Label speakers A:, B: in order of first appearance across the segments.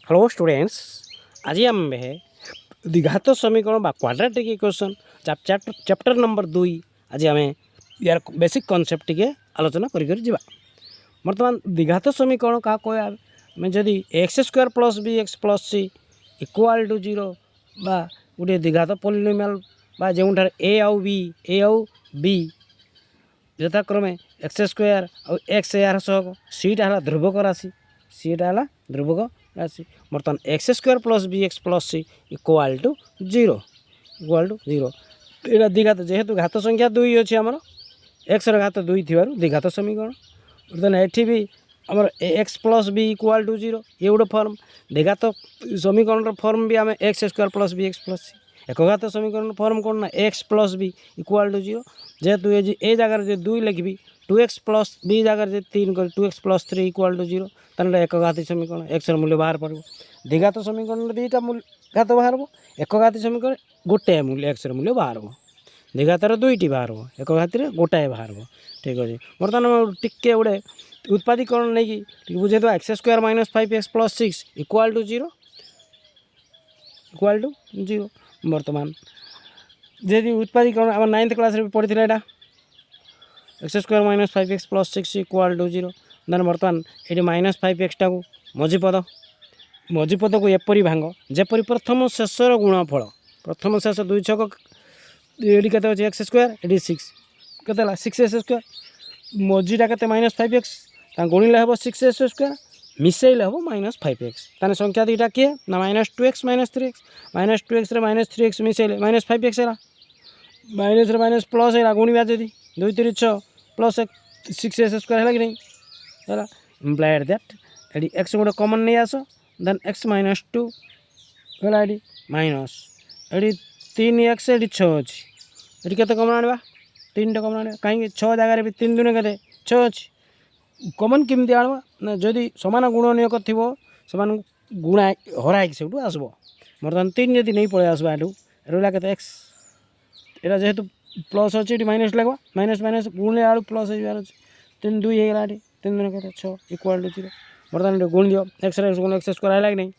A: Hello students, आज आम द्विघात समीकरण बा क्वाड्रेटिक इक्वेशन चैप्टर नंबर 2 आज आम यार बेसिक कॉन्सेप्ट टिके आलोचना करी बर्तमान द्विघात समीकरण क्या कह आम जदि x square plus B x plus c equal to 0 बा गोटे द्विघात पॉलिनोमियल बा जो ए आउ बी यथाक्रमे एक्स स्क्वायर और एक्स यार सह सीटा है ध्रुवक राशि बर्तमान x square plus B x plus c equal to zero यहाँ द्विघात जेहेतु घात संख्या 2 अच्छी आमर एक्स घात 2 थी द्विघात समीकरण बर्तमान एटी भी आमर X plus B equal to 0 ये गोटे फर्म द्विघात समीकरण फर्म भी आम X square plus B x plus C एकघात समीकरण फर्म कौन ना X plus B equal to 0 जेहेतु ये जगार जो 2 लिखी 2x प्लस बी जगार 3 कर 2x प्लस 3 इक्वाल टू 0 ताले एकघाती समीकरण एक्स मूल्य बाहर पड़ो द्विघात समीकरण दुईटा घात बाहर एकघाती समीकरण गोटे मूल्य एक्स मूल्य बाहर द्विघातर दुईटी बाहर एकघाती गोटाए बाहर ठीक अच्छे बर्तमान टिके गोटे उत्पादीकरण नहीं बुझे तो x square minus 5x plus 6 equal to 0 बर्तमान जी उत्पादीकरण आम 9th क्लास भी पढ़ी यहाँ x square minus 5x plus 6 equal to 0 then बर्तमान ये माइनस 5x टाक मझीपद को एपरी भांग जेपरी प्रथम शेषर गुणफल प्रथम शेष 2 छक ये के एक्स स्क्वायर ये 6 के 6x स्क्वायर मझीटा के माइनस 5x गुणिले हम 6x स्क्वायर मिसेले हम माइनस 5x ताने संख्या दुईटा किए ना minus 2x minus 3x minus 2x रे माइनस 3x मिसेले माइनस 5x है माइनस रे माइनस प्लस है गुणवा जदि 2 3 6 प्लस 6x स्क्वायर है कि नहीं है इम्प्लाइड दैट ये एक्स गोटे कमन नहीं आस देन एक्स माइनस 2 है ये माइनस ये 3x ये 6 अच्छी ये कमन आना 3टा कमन आना कहीं 6 जगार भी 3 दूने के 6 अच्छी कमन केमती आना ना जदि सामान गुणनीयक थी से गुणा हराई से आसब बर्तमान 3 जदि नहीं पड़े आसवा एटू रहा के एक्स यहाँ जेहेतु प्लस अच्छे माइनस लगवा माइनस माइनस गुणे आलू प्लस हो 3 2 होगा ये 3 दूने के 6 इक्वाल टू 0 बर्तमान गुण दियो एक्स गुण एक्स स्क्वायर है कि नहीं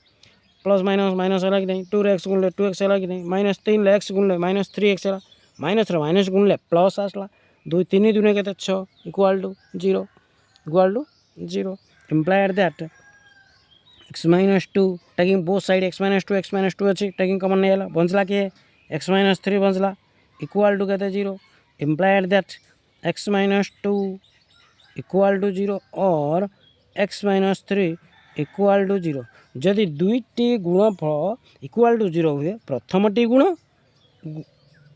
A: प्लस माइनस माइनस है कि नहीं 2x गुणले 2x है कि नहीं माइनस 3 एक्स गुणले माइनस 3x है माइनस रे माइनस गुणले प्लस आसला 2 3 दूने के 6 equal to 0 implied that x minus 2 taking both side x minus 2 अच्छी taking common नहीं है बंचला के x minus 3 बंचला इक्वल टू कहते 0 implied that x minus 2 equal to 0 और x minus 3 इक्वल टू 0 जदि दुईटी गुणफल इक्वल टू 0 हुए प्रथमटी गुण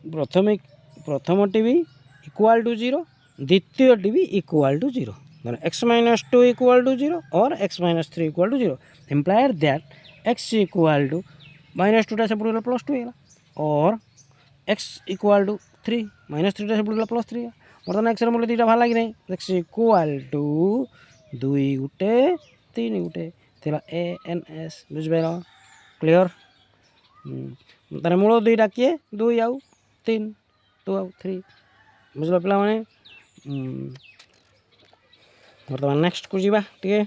A: प्रथमटी भी इक्वल टू 0 द्वितीयटी भी equal to 0 x minus 2 equal to 0 और x minus 3 equal to 0 implied that x equal to minus 2 से बुढ़ा प्लस 2 है और x equal to 3 minus 3 से बुढ़ा प्लस 3 है बर्तमान x मूल्य दुईटा बाहर लगी नहीं x equal to 2 गुटे 3 गुटे थी ANS बुझे क्लीयर तार मूल दुईटा किए 2 आउ 3 2 आउ 3 बुझल पे बर्तमान नेक्स्ट को जीवा टे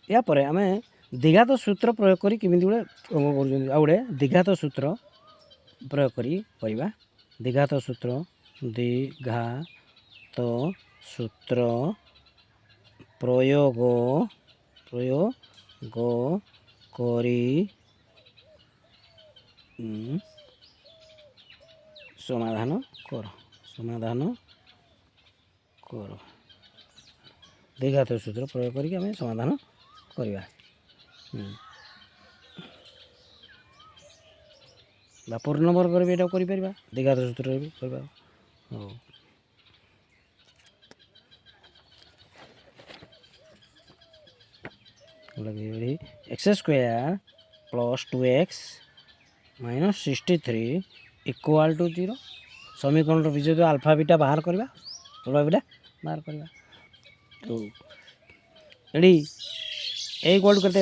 A: या पर आम द्विघात सूत्र प्रयोग करी किमी गोटे गोटे द्विघात सूत्र प्रयोग करी करवा द्विघात सूत्र प्रयोग करी समाधान कर द्विघात सूत्र प्रयोग करके आम समाधान करवा पूर्ण वर्ग भी यहाँ कर द्विघात सूत्र भी करवा x square plus 2x minus 63 equal to 0 समीकरण विजय तो अल्फा बीटा बाहर करवा अल्फा बीटा बाहर करवा तो ये इक्वाल टू केते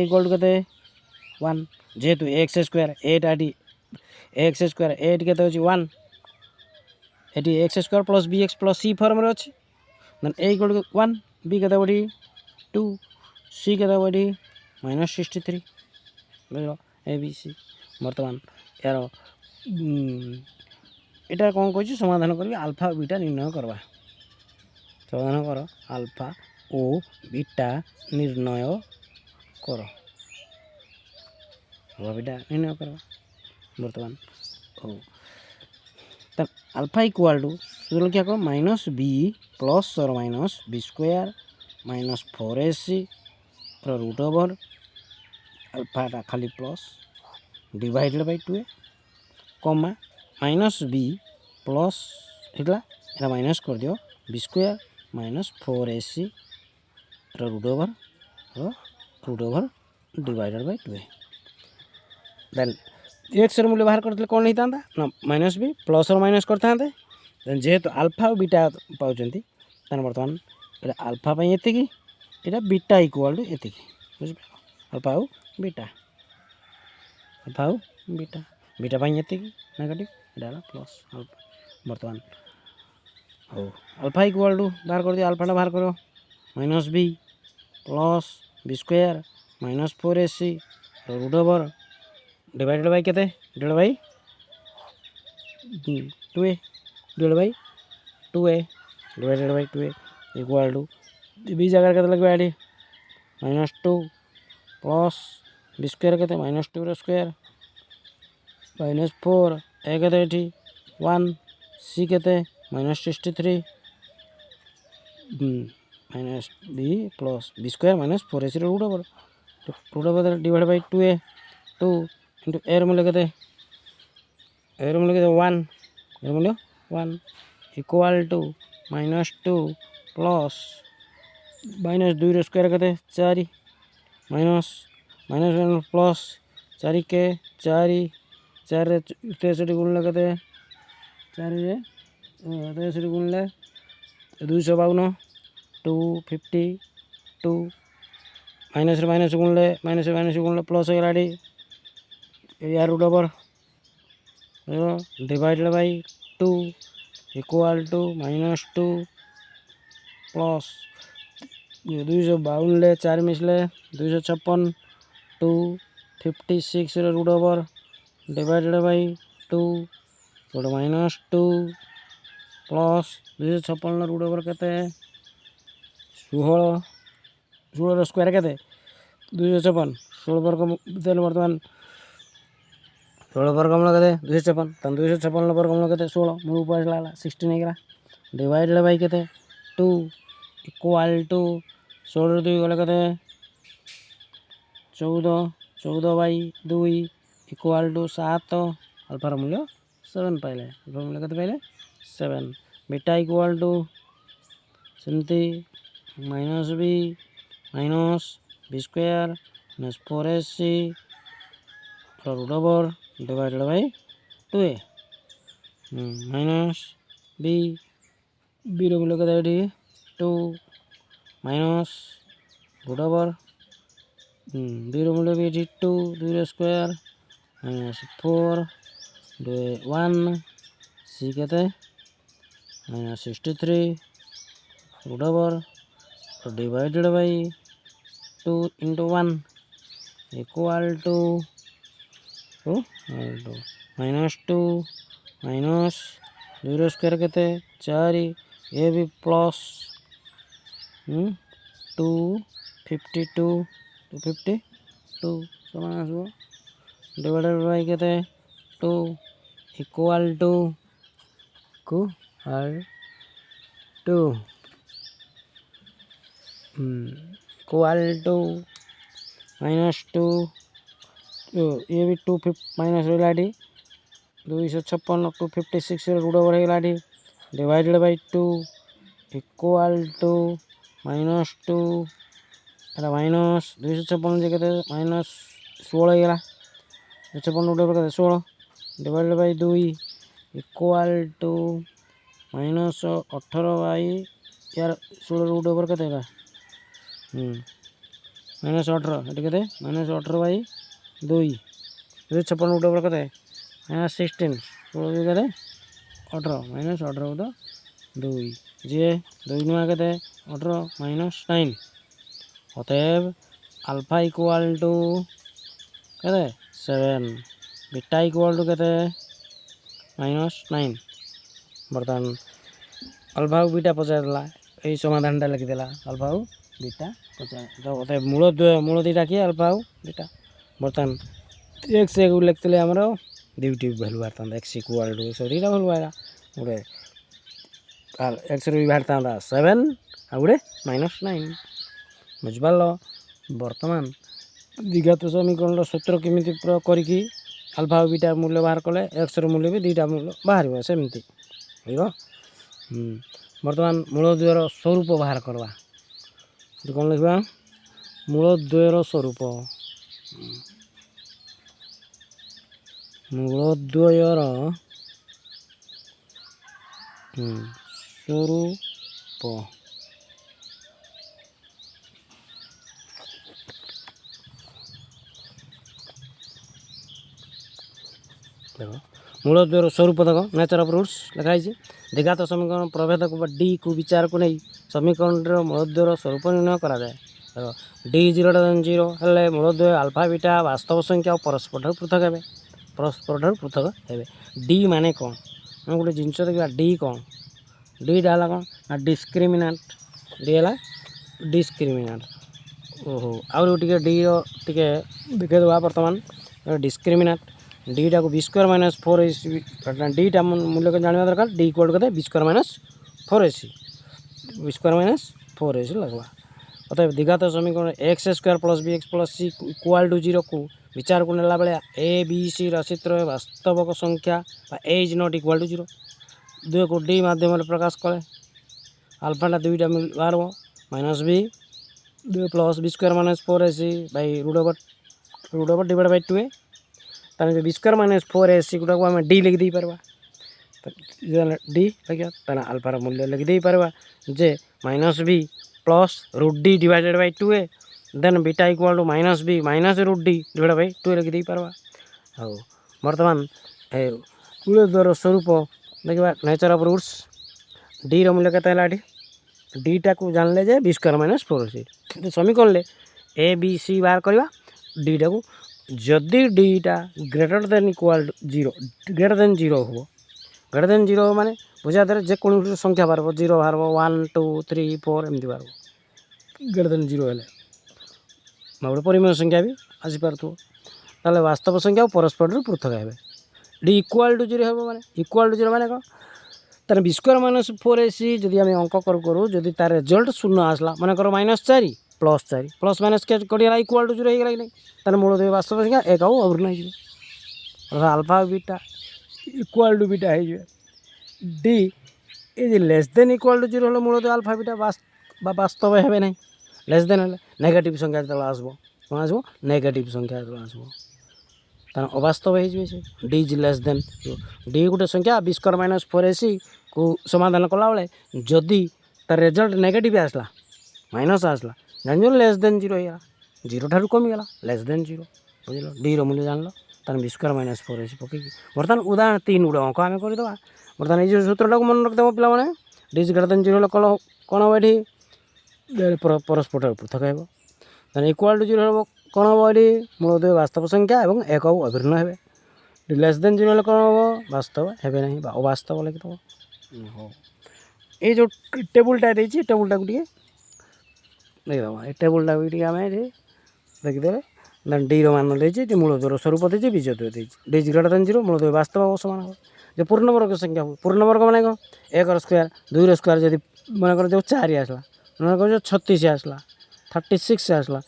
A: इक्वाल टू केते 1 जेहेतु एक्स स्क्वायर एटा एक्स स्क्वायर एट के वन ये X square plus B x plus C form रे अच्छी then A equal to one B के बढ़ी टू सी के बढ़ी -63 बुझल ए बी सी बर्तमान यार एटार कौन कह समाधान कर आल्फा बीटा निर्णय करवा समाधान कर आल्फा ओ बीटा निर्णय कर आल्फा बीटा निर्णय करवा बर्तमान ओ अल्फा इक्वाल टू सूत्र क्या कहो माइनस बी प्लस और minus B square minus 4ac root over अल्फाटा खाली plus divided bye 2a comma minus B plus इटा माइनस कर दियो B square minus 4ac root over divided bye 2a then X मूल्य बाहर करते कौन होता ना माइनस बी प्लस और माइनस करते देन जेहेतु अल्फा और बीटा पाँच बर्तमान ये अल्फा ये यहाँ बीटा इक्वाल टू ये बुझ अल्फा और बीटा बीटा बीटा ये नेगेटिव यहाँ प्लस अल्फा बर्तमान हो अल्फा इक्वाल टू बाहर कर दिया अल्फाटा बाहर करो minus B plus B square minus 4ac root over divided by केते divided bye 2a divided by 2a divided by 2a equal to B जगह केते लगबे आडी -2 प्लस बी स्क्वायर केते -2 रो स्क्वायर -4 ए केते एठी 1 सी केते -63 minus B plus B square minus 4ac root over divided bye 2a 2 into एर मूल्य के 1 एर मूल्य 1 इक्वल टू -2 प्लस -2 रो स्क्वायर के 4 माइनस प्लस 4 के 4 63 गुणले के 4 रे 63 गुणले 252 252 माइनस गुणले प्लस हो गला या root over divided by 2 equal to -2 plus 252 4 मिसले 256 256 root over divided by 2 -2 plus 256 root over के 16 स्क्वायर के 256 16 वर्ग बर्तमान 16 वर्गमूल के 256 256 वर्गमूल के 16 मूल ऊपर लगा 16 होगा डिवाइडेड बाय के 2 इक्वल टू 16 2 गले के 14 बाय 2 इक्वल टू 7 अल्फार मूल्य 7 पाइले अल्फार मूल्य के पाइले 7 बीटा इक्वल टू सेमती minus B square minus 4ac root over divided bye 2a minus B रो मूल्य के 2 माइनस रूट ओवर बी रो मूल्य भी 2 2 रो स्क्वायर माइनस 4 1 सी के -63 root over divided by 2 into 1 equal to -2 minus 0 square के 4 ये भी प्लस 252 समान आसो डिवाइडेड बाय के 2 इक्वल टू -2 ये भी 2 माइनस होगा 256 256 रूट ओवर होगा divided by 2 equal to -2 minus 256 जगह -16 होगा 256 रूट ओवर के 16 divided by 2 equal to -18 by यार 16 रूट ओवर के -18 ये -18 बाय 2 256 रूट ओवर के माइनस 16 16 18 माइनस 18 को 2 जे 2 नुआ के 18 माइनस 9 अतएव अल्फा इक्वल टू के 7 बीटा इक्वल टू के माइनस 9 बर्तमान अल्फा को बीटा पचारला यही समाधानटा लिखिदेला अल्फा को बीटा पचार तो अतएव मूल दुईटा किए अल्फा को बीटा बर्तमान एक्स एक लिखते आमर दुईटी भैल्यू बाहर एक्स इक्वल टू एक्स दुईटा भैल्यू बाहर गोटे एक्स भी बाहर 7 आ गोटे माइनस 9 बुझिपार बर्तमान द्विघात समीकरण सूत्र केमी प्रयोग करके अल्फा बीटा मूल्य बाहर कले एक्स मूल्य भी दुईटा मूल्य बाहर सेमती बर्तमान मूलद्वयर स्वरूप बाहर करवा कौन लिखा मूलद्वयर स्वरूप मूलद्वयर स्वरूप देखो मूलद्वयर स्वरूप देख नेचर ऑफ रूट्स लिखाई द्विघात समीकरण प्रभेद को डी को विचार को नहीं समीकरण मूलद्वयर स्वरूप निर्णय करा जाए देखो डी 0 हेल्ले मूलद्वय अल्फा बीटा वास्तव संख्या और परस्पर पृथक हे परस्पर पृथक हे डी माने कौन हम गोटे जिनस देखा डी कौन डी डाला कौन ना डिस्क्रिमिनाट डी है डिस्क्रिमिनाट ओहो आउटे डी टे देखा बर्तमान डिस्क्रिमिनाट डीटा को बी स्क्वायर माइनस 4ac डीटा मूल्य को जानवा दरकार डी इक्वल करते b square minus 4ac b square minus 4ac लगवा अतएव द्विघात समीकरण x square plus B x plus c equal to 0 को विचार को नेला बेले ए बी सी राशित्र वास्तविक संख्या ए इज नॉट इक्वल टू 0 दुई को डी माध्यम प्रकाश करे अल्फाटा दुईटा बाहर minus b 2 plus B square minus 4ac by root over divide by 2a ताने बी स्क्वायर माइनस 4ac गुटा को आम डी लिखि दे पारबा डी लगे अल्फार मूल्य लिखि दे पारबा जे minus B plus root D divided by 2a then beta equal to minus B minus root D divide by 2 लिखि दे पारबा और वर्तमान मूलद्वयर स्वरूप देखा नेचर ऑफ रूट्स डी रो मूल्य केते लाठी डीटा को जानले जे बी स्क्वायर माइनस 4ac समीकरण ले ए बी सी बाहर करवा डीटा को जदि डीटा greater than equal to 0 greater than 0 हो ग्रेटर देन 0 माने बुझा दे जेको संख्या बाहर 0 बाहर 1 2 3 4 एमती बाहर ग्रेटर देन 0 हेले गोटे परिमेय संख्या भी आसीपार ताले वास्तव संख्या और परस्पर पृथक हे डी इक्वल टू 0 हे माने इक्वल टू 0 माने कौन तार बी स्क्वायर माइनस 4ac जदि आम अंक करूँ जदि तार रिजल्ट शून्य आसला मन कर -4 +4 प्लस माइनस के कटिगला इक्वल टू 0 हो गला नहीं तार मूलद्वय वास्तव संख्या एक आउ अवर्ण हो alpha beta equal to beta हो D is less than equal to 0 हमें मूलद्वय अल्फा बीटा वास्तव हे ना लेस देन हेल्ले नेगेटिव संख्या जो आसब कौन आसब नेगेटिव संख्या जो आसब तार अवास्तव हो D is less then D गोटे संख्या बी स्क्वायर माइनस 4ac को समाधान कला बेले जदि तार रिजल्ट नेगेटिव आसला माइनस आसला जान लेस देन 0 हो 0 ठार कमीगला लेस देन 0 बुझल डी रो मूल्य जान तार बी स्क्वायर माइनस 4ac पकई बर्तमान उदाहरण 3 गोटे अंक आम करदे बर्तमान ये सूत्रटा को मन रखिदेव पे डी इज ग्रेटर देन 0 कौन हम ये परस्पर पृथक हे इक्वल टू 0 हम कौन हम ये मूलद्वय वास्तव संख्या और एक अभिन्न हे लेस देन 0 कौन हम वास्तव हे ना अवास्तव लिखिदेव ये जो टेबुलटा देती टेबुलटा को देखिदेव ये टेबुलटा भी आम देखिदे देन डी मान देती मूलद्वयर स्वरूप देती बीजद्वय देती डी इज ग्रेटर देन 0 मूलद्वय वास्तव समान हो जो पूर्णवर्ग संख्या हो पूर्णवर्ग माने कौन 1 स्क्वायर 2 स्क्वायर जब मन कर जो 4 आसला मन कर जो 36 आसला 36 आसला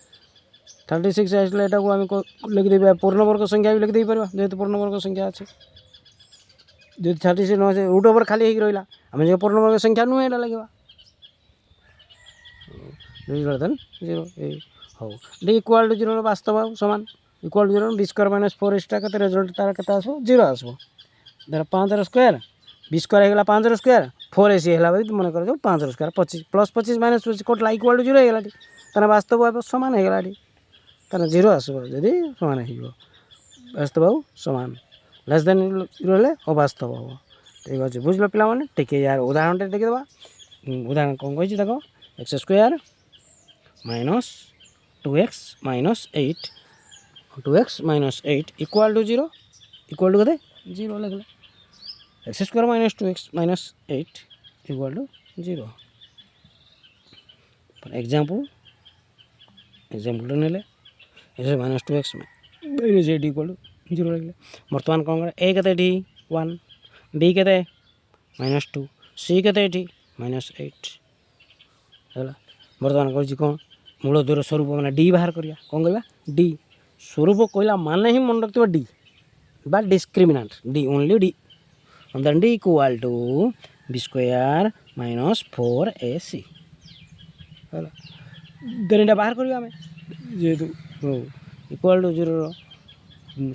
A: 36 आसला यहाँ को आम लिखिदे पूर्णवर्ग संख्या भी लिखिदे पार जेहतु पूर्णवर्ग संख्या अच्छे जो 36 न रूट ओवर खाली हो रहा आम जो पूर्णवर्ग संख्या नुहे लगे 0 हो डी इक्वल टू 0 वास्तव सामान equal to 0 b square minus 4ac के रिजल्ट तार के आसो 0 आसो धर 5 स्क्वायर बी स्क्वायर होगा 5 स्क्वायर 4ac है मन कर 5 स्क्वायर 25 प्लस 25 माइनस 25 कटला इक्वल टू 0 होगा तार वास्तव सामान होगा तार 0 आसो जदि सामान हो वास्तव सामान लेस देन जीरो हेले अबास्तव हम ठीक अच्छे बुझल पे टे यार उदाहरण देखीदे उदाहरण कौन कही देख x square minus 2x minus 8 2x minus 8 equal to zero equal to के जीरो लगे x square minus 2x minus 8 equal to zero example ने minus 2x minus 8 equal to zero लगे बर्तमान कौन कर ए के डी 1 बी के माइनस 2 सी के माइनस 8 है बर्तमान कर कौन मूल द्वर स्वरूप मैंने डी बाहर करिया कौन कहवा डी स्वरूप कहला माने ही मन रखिए डी बा discriminant D only D then D equal to b square minus 4ac है देन इटा बाहर करिया हमें जेहेतु इक्वाल टू जीरो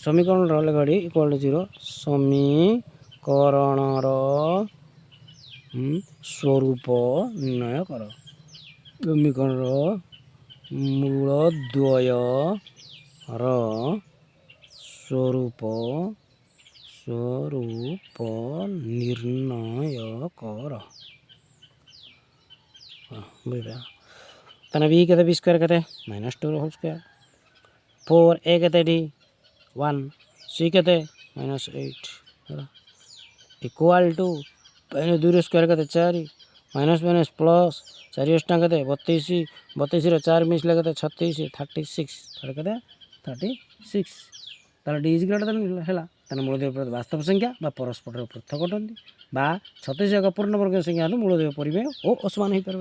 A: समीकरण लेखा इक्वाल टू जीरो समीकरण स्वरूप निर्णय कर समीकरण मूलद्वय स्वरूप निर्णय कर तने बी के स्क्वायर के माइनस 2 होल स्क्वायर 4 ए के डी 1 सी के माइनस 8 इक्वाल टू पहले 2 स्क्वायर के 4 माइनस माइनस प्लस 4 अष्टा के 32 32 4 मिसले के 36 36 36 तार डी इज ग्रेटर देन है मूलदेव वास्तव संख्या परस्पर पृथक घटती 36 एक पूर्ण वर्ग संख्या मूलदेव परिमेय और असमान हो पारे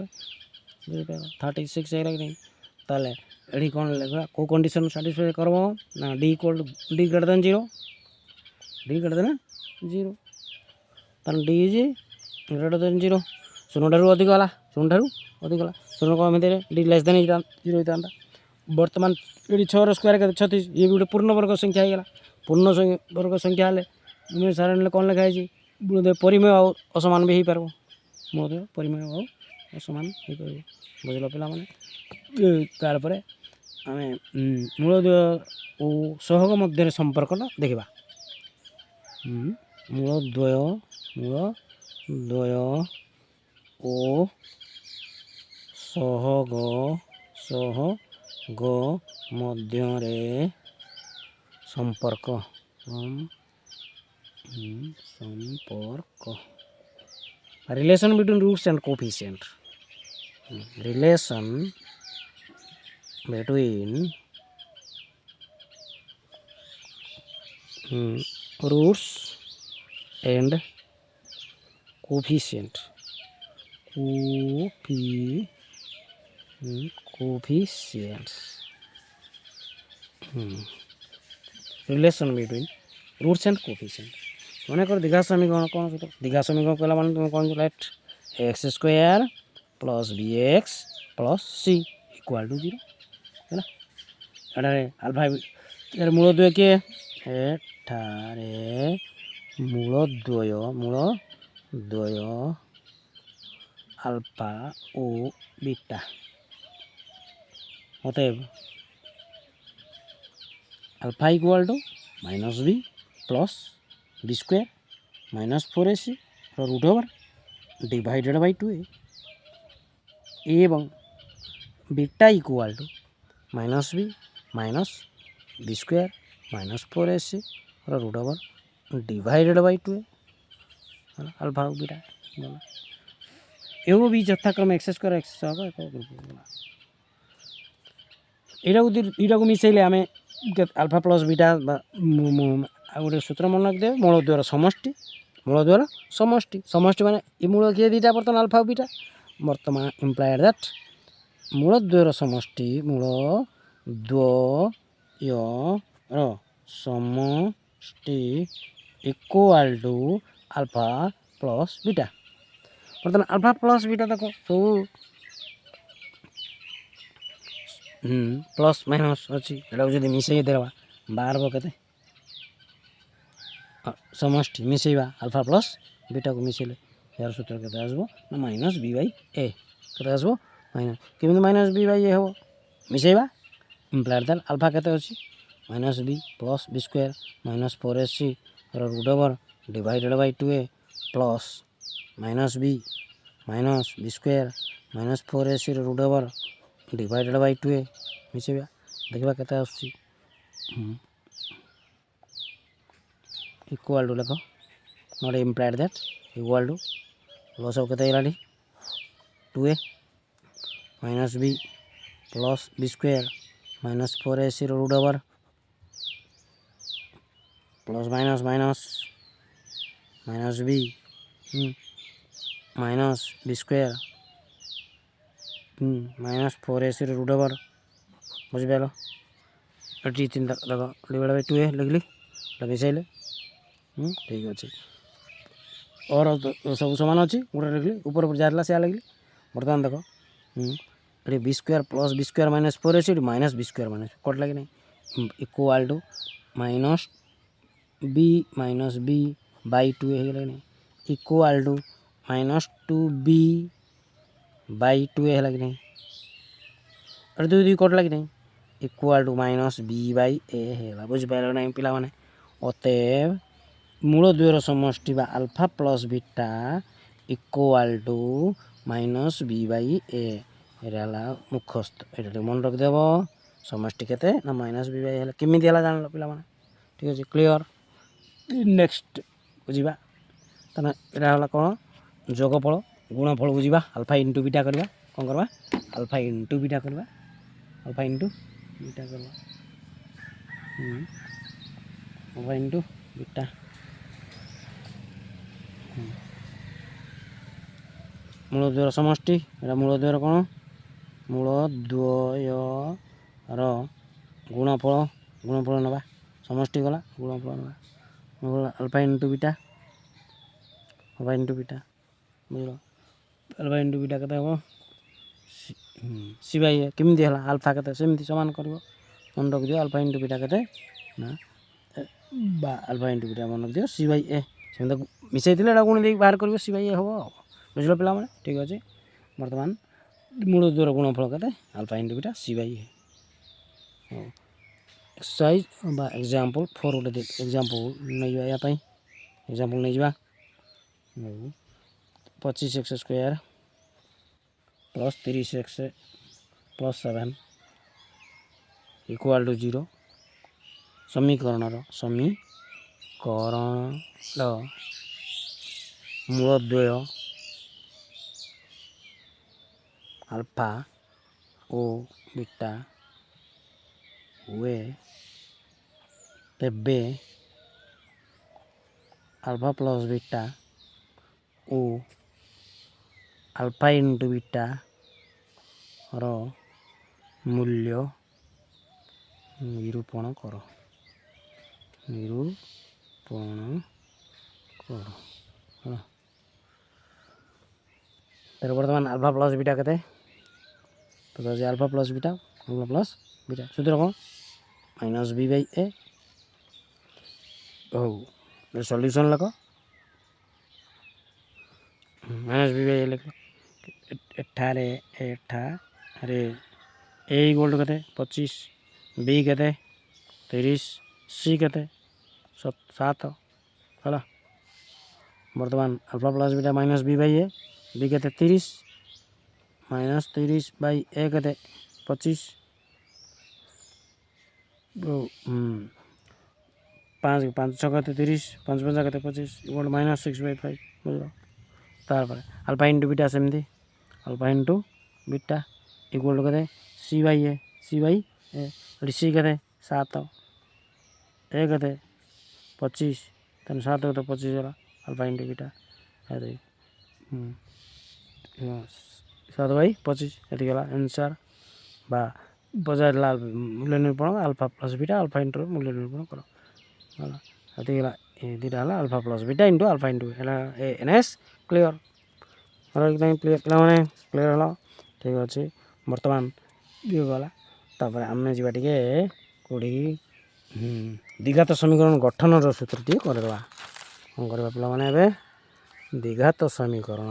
A: बुझे 36 नहीं ताले एडी कौन लिखा को कंडीशन साटिस्फाई करब ना D equal to D greater than zero तार D is greater than zero शून्य ठार अधिक है शून्य शून्य कम डी लेस देन जीरो होता बर्तमान ये 6 स्क्वायर के 36 ये भी गोटे पूर्ण वर्ग संख्या हो पूर्ण वर्ग संख्या हेल्ले साधारण कौन लिखाई मूलदेव परिमेय असमान भी हो पार मूलदेव परिमेय असमान हो पार बुझल पे तार आम मूलद्वय और सहग मध्य संपर्कटा देखा मूलद्वय और सहग मध्य संपर्क relation between roots and coefficient relation between roots and coefficient coefficients relation between roots and coefficient मन कर दीघा समीकरण कौन दीघा समीकरण कहला माने तुम कौन let x square plus B x plus c equal to zero है एठारे आल्फा यार मूलद्वय किए एठारे मूलद्वय आल्फा ओ बीटा अतएव alpha equal to minus B plus B square minus 4ac root over divided by 2a एवं beta equal to minus B square minus 4ac root over divided by 2a alpha beta एवं भी यथाक्रम x square x यहाँ को मिसेले आम alpha plus beta गोटे सूत्र मन रखिदे मूलद्वयर समष्टि समष्टि माने ये मूल किए दीटा बर्तमान अल्फा बीटा बर्तमान इम्प्लाइड दैट मूलद्वयर समष्टि मूलद्वयर समष्टि equal to alpha plus beta बर्तमान अल्फा प्लस बीटा देखो सब प्लस माइनस अच्छी एटा जब मिसई देवा बाहर के समष्टि मिसेवा अल्फा प्लस बीटा को मिसेले यार सूत्र के आसबो ना माइनस बी बाई ए के आसबो माइनस केमी माइनस बी बाई ए हो मिसेवा इम्प्लाइड दैट अल्फा के अच्छी minus B plus B square minus 4ac root over divided by 2a plus minus B square minus 4ac root over divided by 2a मिसेबा देखा केते आसुची equal to लेख not implied that equal to loss of केते इलाडी 2a minus B plus B square minus 4ac root over plus minus minus minus B minus B square minus 4ac root over बुझिपाल ये चिंता देख divide by 2a लिखली मिसाइले ठीक अच्छे और सब सामान अच्छी गोटे लिखली ऊपर जहाँ से लिखली बर्तमान देख ये b square plus B square minus 4ac minus B square minus cut लगे नहीं equal to minus b by 2a है लगे नहीं equal to minus 2b by 2a है लगे नहीं और दुई कट लगे नहीं equal to minus b by a है बुझिपार ना पिला माने अतएव मूल द्वयर समष्टि बा alpha plus beta equal to minus b by a एला मुखस्थ ये मन रखिदेव समष्टि केते ना माइनस बी बाई केमी है जान पिला माने ठीक अच्छे क्लियर नेक्स्ट बुझा ताना यहाँ कौन जोगफल गुणफल बुझा अल्फा इंटू बीटा करवा कौन करवा अल्फा इंटू बीटा करवा अल्फा इंटू बीटा करवा अल्फा इंटू बीटा मूल द्वयर समष्टि एटा मूल द्वयर कौन मूल द्वयर गुणफल गुणफल नवा समष्टि गला गुणफल नवा अल्फा इंटू बीटा बुझल अल्फा इंटू बीटा केते हम सी बाई ए केमी है अल्फा केते सेमती समान कर मन रख दियो अल्फा इंटू बीटा केते ना अल्फा इंटू बीटा मन रख दियो सी बाई ए सेमती मिसई दिले गुण दे बाहर कर सी बाई ए हम बुझल पिला माने ठीक अच्छे बर्तमान मूल द्वयर गुणफल केते alpha into beta c by a exercise बा एग्जांपल 4 गोटे एग्जांपल नहीं जा या पई एग्जांपल नहीं जा 25x square plus 30x plus 7 equal to 0 समीकरण मूलद्वय अल्फा ओ बीटा हुए तेबे अल्फा प्लस बीटा ओ अल्फा इंटू बीटा रो मूल्य निरूपण कर तेरे बर्तमान अल्फा प्लस बीटा केते तो अल्फा प्लस बीटा सूत्र कौन माइनस बी बाई ए हो सॉल्यूशन लगा माइनस बी बाई ए लिख एठारे ए इक्वल टू केते 25 बी केते 30 सी केते 7 है बर्तमान alpha plus beta minus b by a b केते 30 माइनस 30 बाई ए केते 25 पाँच 6 केते 30 5 5 केते 25 इक्वल माइनस 6 बाई 5 बुझल तार अल्फा इंटू बीटा सेमती alpha into beta equal to केते सी बाई ए सी केते 7 ए केते 25 तेन 7 केते 25 है अल्फा इंटू बीटा 7 बाई 25 ये आंसर बा बजार मूल्य निरूपण alpha plus beta alpha into मूल्य निरूपण कर दुटा है alpha plus beta into alpha into एन एस क्लियर पे क्लियर है ठीक अच्छे बर्तमान ये गला तापर आम जा कौटी द्विघात समीकरण गठन सूत्र टी करवा कौन करवा पिला माने एबे द्विघात समीकरण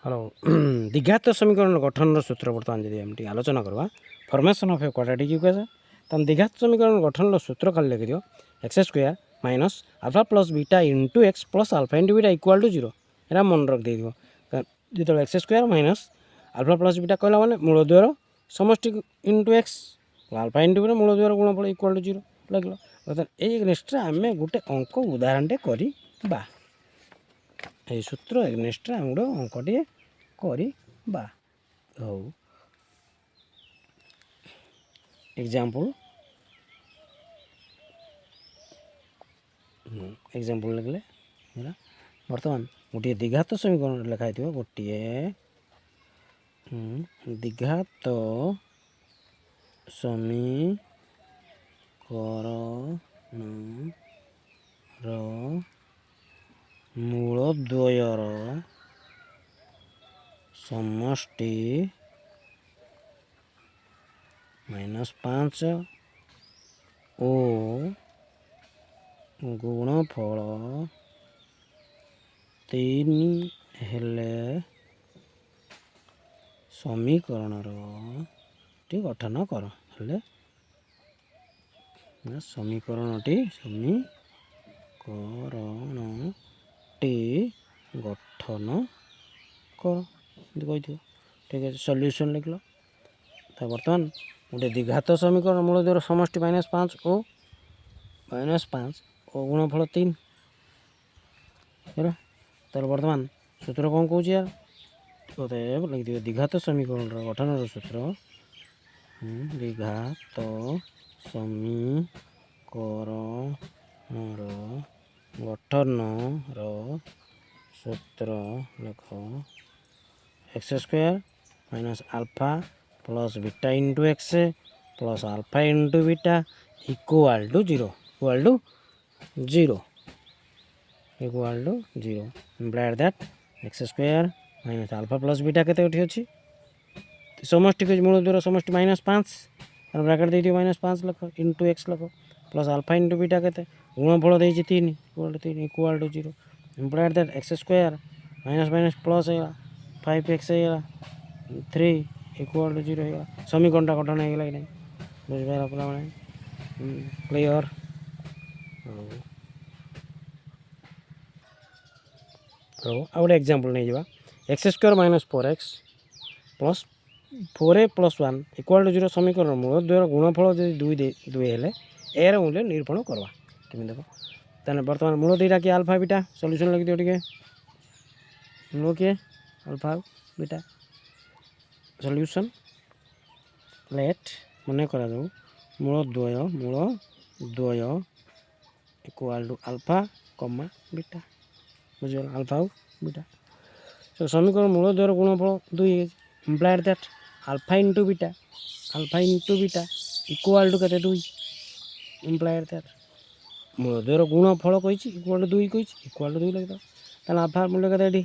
A: हेलो द्विघात समीकरण गठन सूत्र बर्तमान जब आम आलोचना करवा formation of a quadratic equation तम द्विघात समीकरण गठन सूत्र खाली लिखि दियो x square minus alpha plus beta into x plus alpha into beta equal to 0 एरा मन रख दे दियो जो x square minus alpha plus beta कहला माने मूल द्वार समष्टि into x alpha into beta मूल द्वार गुणफल इक्वाल टू 0 लगलो बर्तमान ए नेक्स्ट आमे गोटे अंक उदाहरणटे करिबा ए सूत्र नेक्स्ट आम गोटे अंकटे करिबा हो एग्जाम्पल एग्जाम्पल लिखले बर्तमान गोटे द्विघात समीकरण लिखाई थी गोटे द्विघात समीकरण मूलद्वयर समष्टि -5 ओ गुणफल 3 हेले समीकरण टी गठन कर हेले समीकरण टी गठन कर कही ठीक है सॉल्यूशन लिख लो तो बर्तमान गोटे द्विघात समीकरण मूल द्वार समष्टि -5 ओ गुणफल 3 है तर बर्तमान सूत्र कौन कौच यार अतएव लिख दिए द्विघात समीकरण गठन सूत्र द्विघात समीकरण गठन सूत्र लिख x square minus alpha plus beta into x plus alpha into beta equal to 0 implied that x square minus alpha plus beta केते अच्छी समष्टि के मूल द्वार समष्टि -5 ब्रैकेट दे दियो -5 लख इंटू एक्स लख प्लस अल्फा इंटू बीटा केते गुणफल दे 3 equal to 0 implied that x square minus minus plus है 5x है 3 इक्वल टू 0 है समीकरण गठन है कि नहीं बुझे पे क्लियर आ गए एग्जाम्पल नहीं जावा x square minus 4x plus 4a plus 1 equal to 0 समीकरण मूल द्वार गुणफल जो 2 हेले एयर मूल्य निरूपण करवा केमी देख ताने बर्तमान मूल दुईटा कि अल्फा बीटा सॉल्यूशन लिख दियो टिके मूल किए अल्फा बीटा सॉल्यूशन लेट मन करा जाऊ मूल द्वय equal to alpha comma beta बुझे अल्फा बीटा तो समीकरण मूल द्वार गुणफल 2 implied that alpha into beta equal to के 2 इम्प्लाइड दैट मूल द्वार गुणफल कही इक्वल टू 2 कही इक्वल टू 2 लगे ताल अल्फा मूल्य के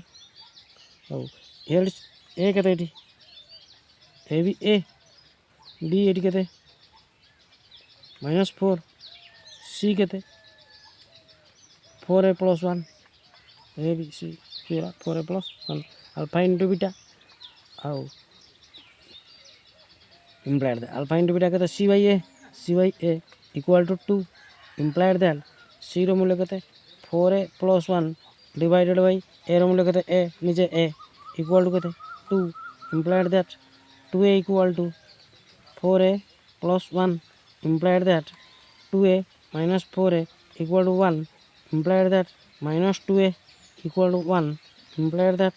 A: हो ए के ए भी ए बी एटी के -4 सी के 4a plus 1 A B C 4a plus 1 alpha into beta आउ implied that alpha into beta के सी by A equal to 2 implied that सी रो मूल्य के 4a प्लस 1 डिवाइडेड बाई ए रो मूल्य के ए नीचे ए इक्वल टू के 2 implied that 2a equal to 4a plus 1 implied that 2a minus 4a equal to 1 implied that minus 2a equal to 1 implied that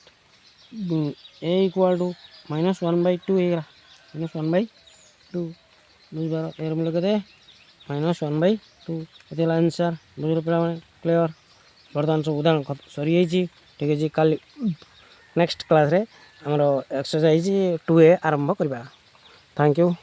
A: a equal to minus 1 by 2 है minus 1 by 2 बुझ एर मूल्य के minus 1 by 2 ये answer बुझ पे clear बर्तमान सब उदाहरण सरी ठीक है काली नेक्स्ट क्लास रे हमरो एक्सरसाइज 2a आरंभ करबा थैंक यू।